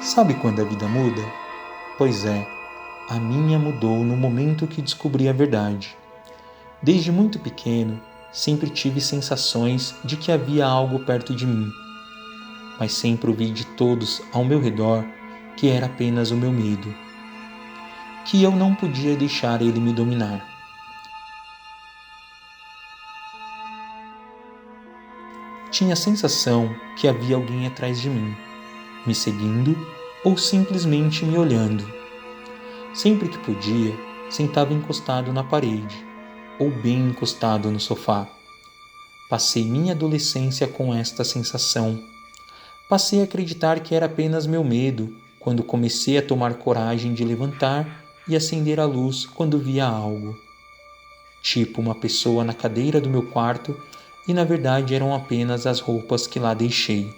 Sabe quando a vida muda? Pois é, a minha mudou no momento que descobri a verdade. Desde muito pequeno, sempre tive sensações de que havia algo perto de mim, mas sempre ouvi de todos ao meu redor que era apenas o meu medo, que eu não podia deixar ele me dominar. Tinha a sensação que havia alguém atrás de mim, me seguindo ou simplesmente me olhando. Sempre que podia, sentava encostado na parede ou bem encostado no sofá. Passei minha adolescência com esta sensação. Passei a acreditar que era apenas meu medo quando comecei a tomar coragem de levantar e acender a luz quando via algo. Tipo uma pessoa na cadeira do meu quarto e na verdade eram apenas as roupas que lá deixei.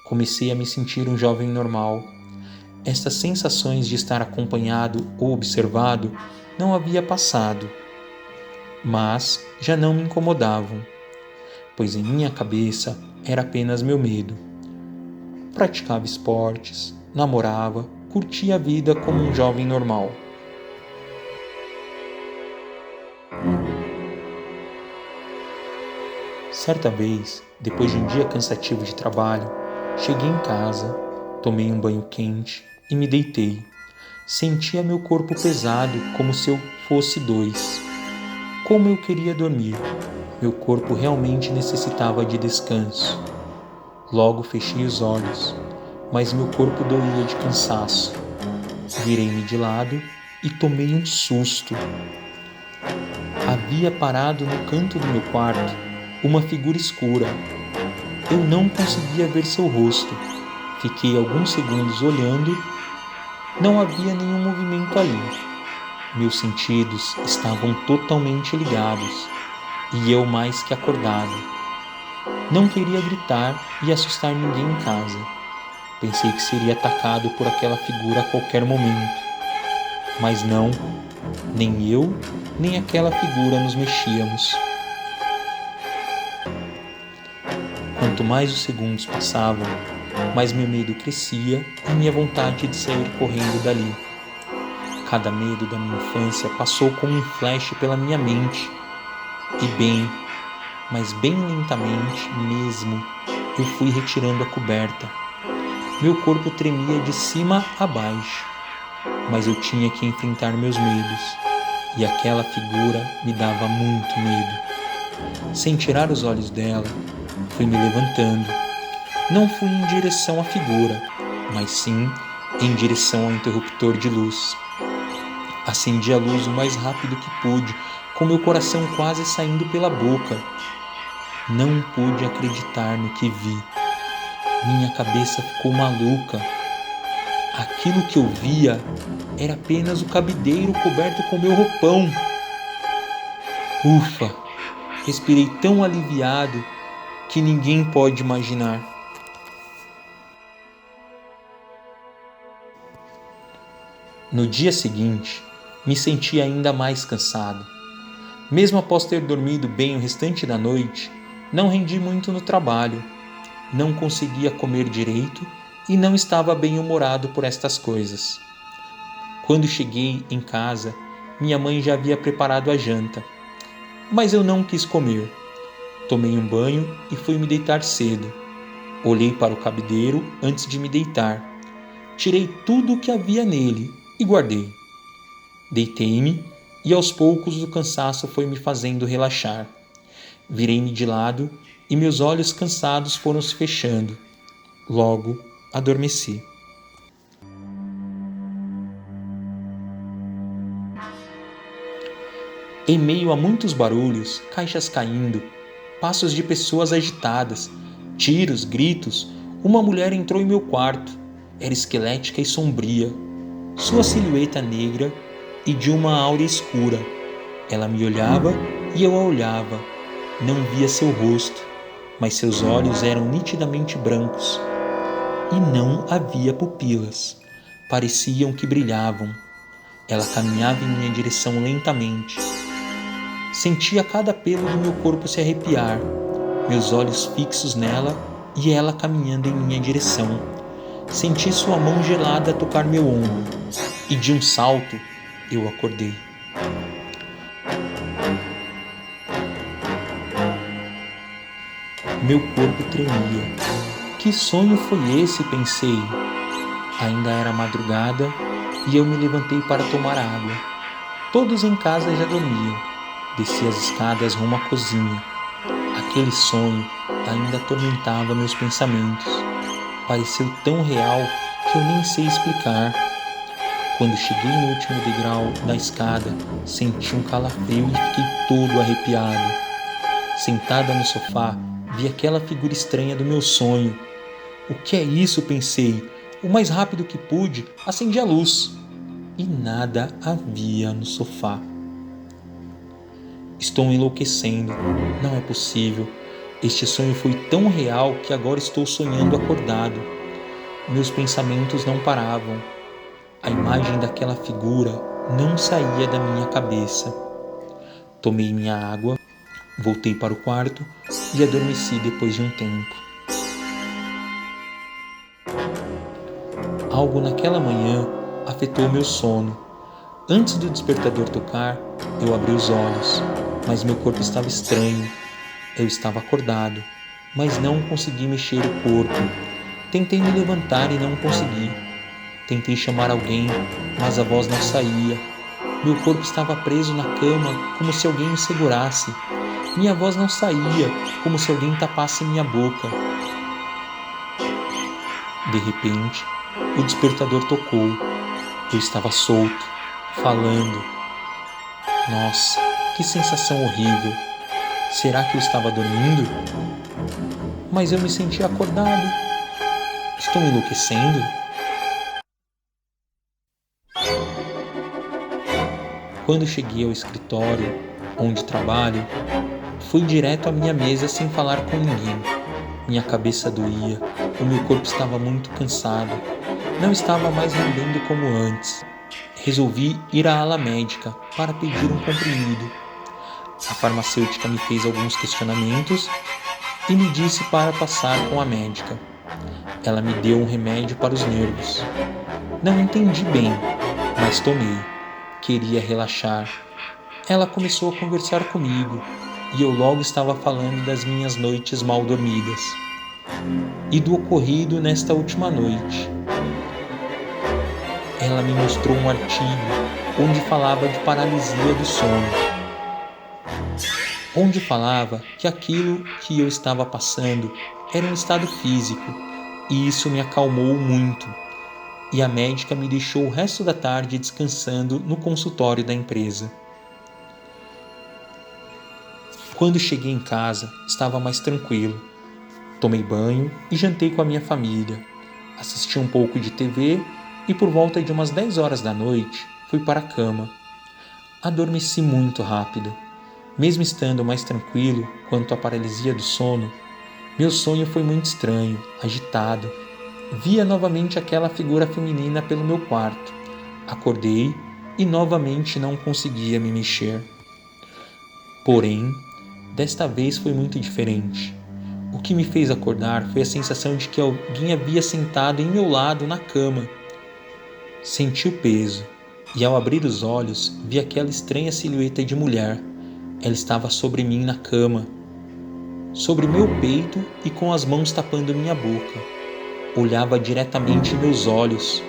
Comecei a me sentir um jovem normal. Estas sensações de estar acompanhado ou observado não havia passado, mas já não me incomodavam, pois em minha cabeça era apenas meu medo. Praticava esportes, namorava, curtia a vida como um jovem normal. Certa vez, depois de um dia cansativo de trabalho, cheguei em casa, tomei um banho quente e me deitei. Sentia meu corpo pesado como se eu fosse dois. Como eu queria dormir, meu corpo realmente necessitava de descanso. Logo fechei os olhos, mas meu corpo doía de cansaço. Virei-me de lado e tomei um susto. Havia parado no canto do meu quarto uma figura escura. Eu não conseguia ver seu rosto. Fiquei alguns segundos olhando. Não havia nenhum movimento ali. Meus sentidos estavam totalmente ligados e eu mais que acordado. Não queria gritar e assustar ninguém em casa. Pensei que seria atacado por aquela figura a qualquer momento. Mas não, nem eu, nem aquela figura nos mexíamos. Quanto mais os segundos passavam, mais meu medo crescia e minha vontade de sair correndo dali. Cada medo da minha infância passou como um flash pela minha mente. E bem, mas bem lentamente mesmo, eu fui retirando a coberta. Meu corpo tremia de cima a baixo, mas eu tinha que enfrentar meus medos, e aquela figura me dava muito medo. Sem tirar os olhos dela, fui me levantando. Não fui em direção à figura, mas sim em direção ao interruptor de luz. Acendi a luz o mais rápido que pude, com meu coração quase saindo pela boca. Não pude acreditar no que vi. Minha cabeça ficou maluca. Aquilo que eu via era apenas o cabideiro coberto com meu roupão. Ufa! Respirei tão aliviado que ninguém pode imaginar. No dia seguinte, me senti ainda mais cansado. Mesmo após ter dormido bem o restante da noite, não rendi muito no trabalho. Não conseguia comer direito e não estava bem-humorado por estas coisas. Quando cheguei em casa, minha mãe já havia preparado a janta, mas eu não quis comer. Tomei um banho e fui me deitar cedo. Olhei para o cabideiro antes de me deitar. Tirei tudo o que havia nele e guardei. Deitei-me e aos poucos o cansaço foi me fazendo relaxar. Virei-me de lado e meus olhos cansados foram se fechando. Logo, adormeci. Em meio a muitos barulhos, caixas caindo, passos de pessoas agitadas, tiros, gritos, uma mulher entrou em meu quarto era esquelética e sombria, sua silhueta negra e de uma áurea escura. Ela me olhava e eu a olhava. Não via seu rosto, mas seus olhos eram nitidamente brancos e não havia pupilas. Pareciam que brilhavam. Ela caminhava em minha direção lentamente. Sentia cada pelo do meu corpo se arrepiar, meus olhos fixos nela e ela caminhando em minha direção. Senti sua mão gelada tocar meu ombro e de um salto eu acordei. Meu corpo tremia. Que sonho foi esse? Pensei. Ainda era madrugada e eu me levantei para tomar água. Todos em casa já dormiam. Desci as escadas rumo à cozinha. Aquele sonho ainda atormentava meus pensamentos. Pareceu tão real que eu nem sei explicar. Quando cheguei no último degrau da escada, senti um calafrio e fiquei todo arrepiado. Sentada no sofá, vi aquela figura estranha do meu sonho. O que é isso? Pensei. O mais rápido que pude, acendi a luz. E nada havia no sofá. Estou enlouquecendo. Não é possível. Este sonho foi tão real que agora estou sonhando acordado. Meus pensamentos não paravam. A imagem daquela figura não saía da minha cabeça. Tomei minha água, voltei para o quarto e adormeci depois de um tempo. Algo naquela manhã afetou meu sono. Antes do despertador tocar, eu abri os olhos, mas meu corpo estava estranho. Eu estava acordado, mas não consegui mexer o corpo. Tentei me levantar e não consegui. Tentei chamar alguém, mas a voz não saía. Meu corpo estava preso na cama, como se alguém me segurasse. Minha voz não saía, como se alguém tapasse minha boca. De repente, o despertador tocou. Eu estava solto, falando. Nossa, que sensação horrível! Será que eu estava dormindo? Mas eu me sentia acordado. Estou enlouquecendo? Quando cheguei ao escritório, onde trabalho, fui direto à minha mesa sem falar com ninguém. Minha cabeça doía, o meu corpo estava muito cansado. Não estava mais rendendo como antes. Resolvi ir à ala médica para pedir um comprimido. A farmacêutica me fez alguns questionamentos e me disse para passar com a médica. Ela me deu um remédio para os nervos. Não entendi bem, mas tomei. Queria relaxar. Ela começou a conversar comigo e eu logo estava falando das minhas noites mal dormidas e do ocorrido nesta última noite. Ela me mostrou um artigo onde falava de paralisia do sono, onde falava que aquilo que eu estava passando era um estado físico, e isso me acalmou muito. E a médica me deixou o resto da tarde descansando no consultório da empresa. Quando cheguei em casa, estava mais tranquilo. Tomei banho e jantei com a minha família. Assisti um pouco de TV e por volta de umas 10 horas da noite, fui para a cama. Adormeci muito rápido. Mesmo estando mais tranquilo quanto à paralisia do sono, meu sonho foi muito estranho, agitado. Via novamente aquela figura feminina pelo meu quarto. Acordei e novamente não conseguia me mexer. Porém, desta vez foi muito diferente. O que me fez acordar foi a sensação de que alguém havia sentado em meu lado na cama. Senti o peso e, ao abrir os olhos, vi aquela estranha silhueta de mulher. Ela estava sobre mim na cama, sobre meu peito e com as mãos tapando minha boca. Olhava diretamente em meus olhos.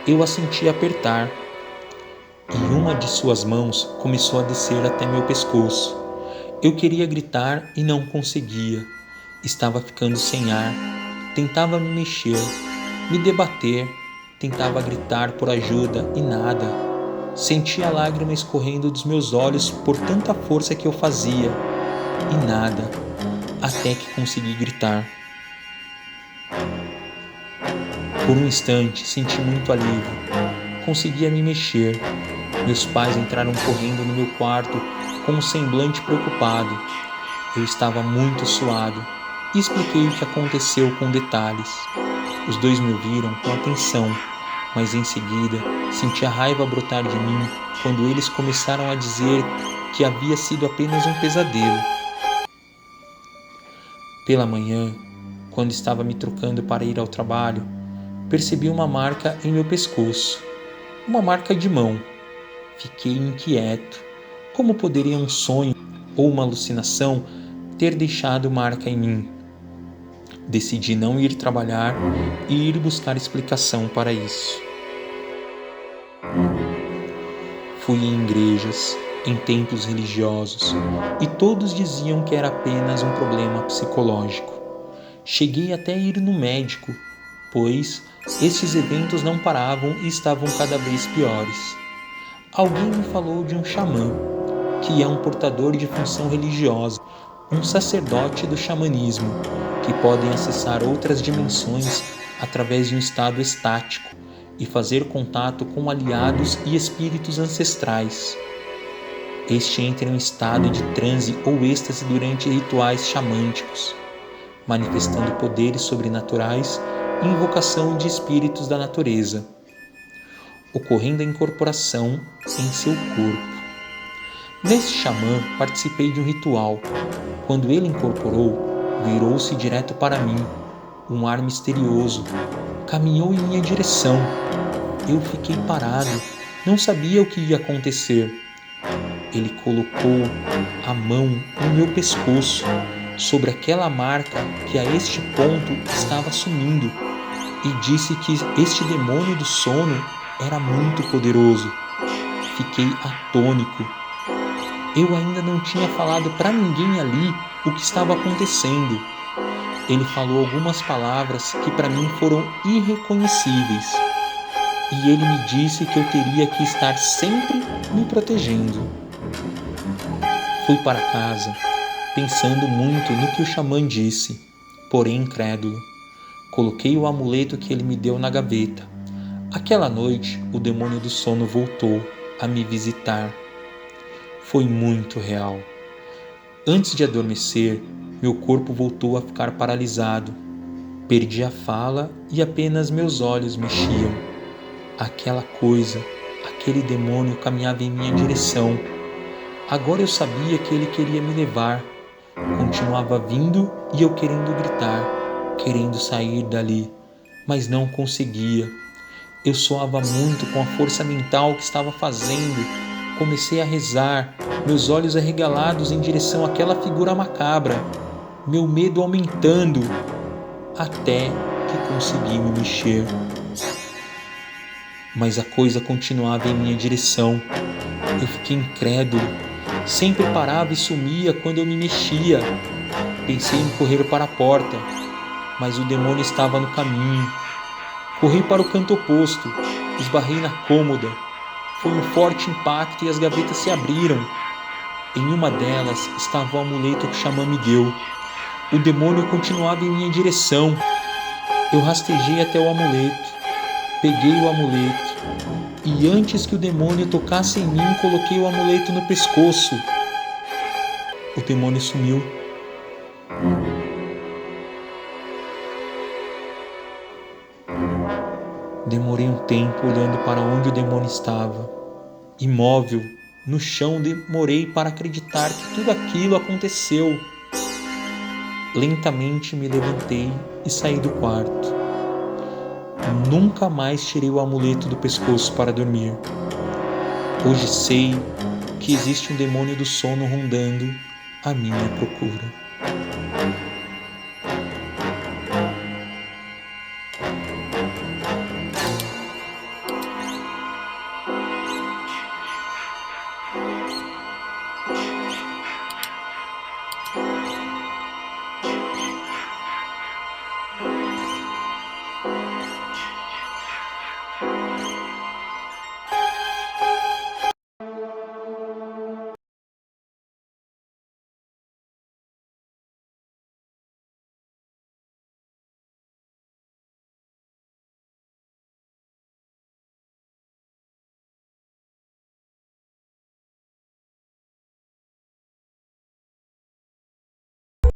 Eu a senti apertar e uma de suas mãos começou a descer até meu pescoço. Eu queria gritar e não conseguia. Estava ficando sem ar. Tentava me mexer, me debater. Tentava gritar por ajuda e nada. Sentia a lágrima escorrendo dos meus olhos por tanta força que eu fazia. E nada. Até que consegui gritar. Por um instante, senti muito alívio. Conseguia me mexer. Meus pais entraram correndo no meu quarto com um semblante preocupado. Eu estava muito suado e expliquei o que aconteceu com detalhes. Os dois me ouviram com atenção, mas em seguida senti a raiva brotar de mim quando eles começaram a dizer que havia sido apenas um pesadelo. Pela manhã, quando estava me trocando para ir ao trabalho, percebi uma marca em meu pescoço, uma marca de mão. Fiquei inquieto. Como poderia um sonho ou uma alucinação ter deixado marca em mim? Decidi não ir trabalhar e ir buscar explicação para isso. Fui em igrejas, em templos religiosos, e todos diziam que era apenas um problema psicológico. Cheguei até a ir no médico, pois estes eventos não paravam e estavam cada vez piores. Alguém me falou de um xamã, que é um portador de função religiosa, um sacerdote do xamanismo, que podem acessar outras dimensões através de um estado estático e fazer contato com aliados e espíritos ancestrais. Este entra em um estado de transe ou êxtase durante rituais xamânicos, manifestando poderes sobrenaturais e invocação de espíritos da natureza, ocorrendo a incorporação em seu corpo. Neste xamã, participei de um ritual. Quando ele incorporou, virou-se direto para mim. Um ar misterioso caminhou em minha direção. Eu fiquei parado, não sabia o que ia acontecer. Ele colocou a mão no meu pescoço, sobre aquela marca que a este ponto estava sumindo, e disse que este demônio do sono era muito poderoso. Fiquei atônico. Eu ainda não tinha falado para ninguém ali o que estava acontecendo. Ele falou algumas palavras que para mim foram irreconhecíveis. E ele me disse que eu teria que estar sempre me protegendo. Fui para casa, pensando muito no que o xamã disse, porém incrédulo. Coloquei o amuleto que ele me deu na gaveta. Aquela noite, o demônio do sono voltou a me visitar. Foi muito real. Antes de adormecer, meu corpo voltou a ficar paralisado. Perdi a fala e apenas meus olhos mexiam. Aquela coisa, aquele demônio caminhava em minha direção. Agora eu sabia que ele queria me levar. Continuava vindo e eu querendo gritar, querendo sair dali, mas não conseguia. Eu soava muito com a força mental que estava fazendo. Comecei a rezar, meus olhos arregalados em direção àquela figura macabra, meu medo aumentando, até que consegui me mexer. Mas a coisa continuava em minha direção. Eu fiquei incrédulo, sempre parava e sumia quando eu me mexia. Pensei em correr para a porta, mas o demônio estava no caminho. Corri para o canto oposto, esbarrei na cômoda. Foi um forte impacto e as gavetas se abriram. Em uma delas estava o amuleto que o xamã me deu. O demônio continuava em minha direção. Eu rastejei até o amuleto. Peguei o amuleto. E antes que o demônio tocasse em mim, coloquei o amuleto no pescoço. O demônio sumiu. Demorei um tempo olhando para onde o demônio estava. Imóvel, no chão, demorei para acreditar que tudo aquilo aconteceu. Lentamente me levantei e saí do quarto. Nunca mais tirei o amuleto do pescoço para dormir. Hoje sei que existe um demônio do sono rondando a minha procura.